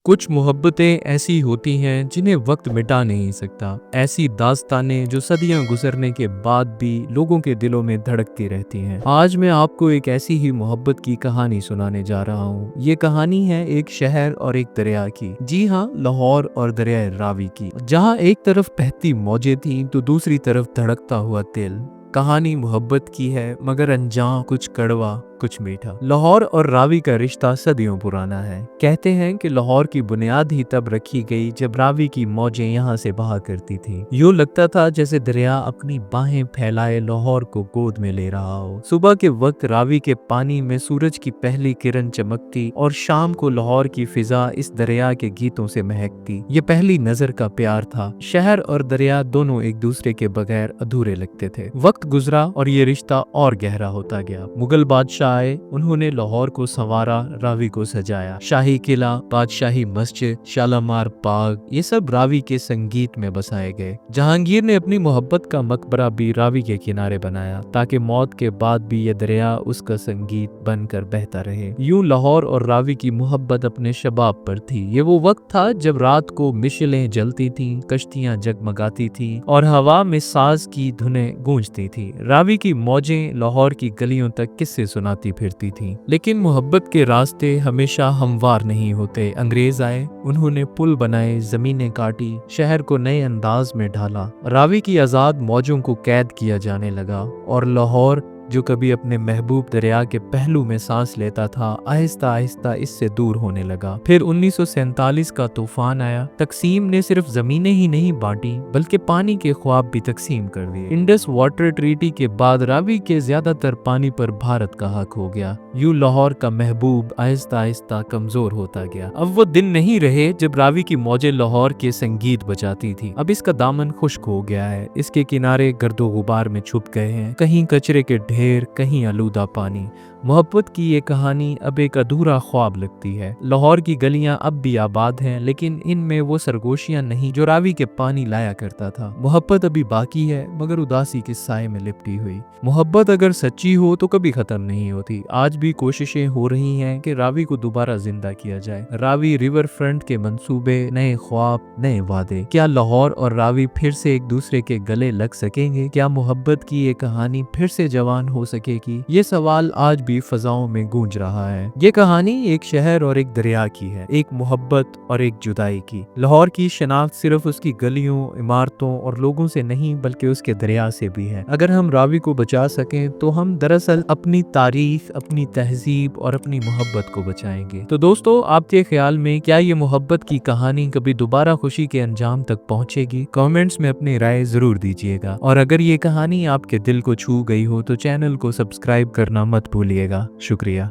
कुछ मोहब्बतें ऐसी होती हैं जिन्हें वक्त मिटा नहीं सकता। ऐसी दास्तानें जो सदियां गुजरने के बाद भी लोगों के दिलों में धड़कती रहती हैं। आज मैं आपको एक ऐसी ही मोहब्बत की कहानी सुनाने जा रहा हूँ। ये कहानी है एक शहर और एक दरिया की। जी हाँ, लाहौर और दरिया रावी की, जहाँ एक तरफ बहती मौजें थीं तो दूसरी तरफ धड़कता हुआ दिल। कहानी मोहब्बत की है, मगर अंजाम कुछ कड़वा कुछ मीठा। लाहौर और रावी का रिश्ता सदियों पुराना है। कहते हैं कि लाहौर की बुनियाद ही तब रखी गई जब रावी की मौजें यहाँ से बहा करती थी। यूं लगता था जैसे दरिया अपनी बाहें फैलाए लाहौर को गोद में ले रहा हो। सुबह के वक्त रावी के पानी में सूरज की पहली किरण चमकती और शाम को लाहौर की फिजा इस दरिया के गीतों से महकती। ये पहली नजर का प्यार था। शहर और दरिया दोनों एक दूसरे के बगैर अधूरे लगते थे। वक्त गुजरा और ये रिश्ता और गहरा होता गया। मुगल बादशाह आए, उन्होंने लाहौर को संवारा, रावी को सजाया। शाही किला, बादशाही मस्जिद, शालामार बाग, ये सब रावी के संगीत में बसाए गए। जहांगीर ने अपनी मोहब्बत का मकबरा भी रावी के किनारे बनाया, ताकि मौत के बाद भी ये दरिया उसका संगीत बनकर बहता रहे। यूं लाहौर और रावी की मोहब्बत अपने शबाब पर थी। ये वो वक्त था जब रात को मिशलें जलती थीं, कश्तियां जगमगाती थीं और हवा में साज की धुनें गूंजती थी। रावी की मौजें लाहौर की गलियों तक किस्से सुनाती फिरती थीं। लेकिन मोहब्बत के रास्ते हमेशा हमवार नहीं होते। अंग्रेज आए, उन्होंने पुल बनाए, जमीनें काटी, शहर को नए अंदाज में ढाला। रावी की आजाद मौजों को कैद किया जाने लगा और लाहौर, जो कभी अपने महबूब दरिया के पहलू में सांस लेता था, आहिस्ता आहिस्ता इससे दूर होने लगा। फिर 1947 का तूफान आया। तकसीम ने सिर्फ जमीनें ही नहीं बांटी, बल्कि पानी के ख्वाब भी तकसीम कर दिए। इंडस वाटर ट्रीटी के बाद रावी के ज्यादातर पानी पर भारत का हक हो गया। यूं लाहौर का महबूब आहिस्ता आहिस्ता कमजोर होता गया। अब वो दिन नहीं रहे जब रावी की मौजें लाहौर के संगीत बजाती थी। अब इसका दामन खुश्क हो गया है। इसके किनारे गर्दो गुबार में छुप गए हैं, कहीं कचरे के ढेर, कहीं आलूदा पानी। मोहब्बत की ये कहानी अब एक अधूरा ख्वाब लगती है। लाहौर की गलियां अब भी आबाद हैं, लेकिन इनमें वो सरगोशियां नहीं जो रावी के पानी लाया करता था। मोहब्बत अभी बाकी है, मगर उदासी के साए में लिपटी हुई। मोहब्बत अगर सच्ची हो तो कभी खत्म नहीं होती। आज भी कोशिशें हो रही हैं कि रावी को दोबारा जिंदा किया जाए। रावी रिवर फ्रंट के मंसूबे, नए ख्वाब, नए वादे। क्या लाहौर और रावी फिर से एक दूसरे के गले लग सकेंगे? क्या मोहब्बत की ये कहानी फिर से जवान हो सकेगी? ये सवाल आज भी फजाओं में गूंज रहा है। ये कहानी एक शहर और एक दरिया की है, एक मोहब्बत और एक जुदाई की। लाहौर की शनाख्त सिर्फ उसकी गलियों, इमारतों और लोगों से नहीं, बल्कि उसके दरिया से भी है। अगर हम रावी को बचा सकें तो हम दरअसल अपनी तारीख, अपनी तहजीब और अपनी मोहब्बत को बचाएंगे। तो दोस्तों, आपके ख्याल में क्या ये मोहब्बत की कहानी कभी दोबारा खुशी के अंजाम तक पहुंचेगी? कमेंट्स में अपनी राय जरूर दीजिएगा। और अगर ये कहानी आपके दिल को छू गई हो तो चैनल को सब्सक्राइब करना मत भूलिएगा। शुक्रिया।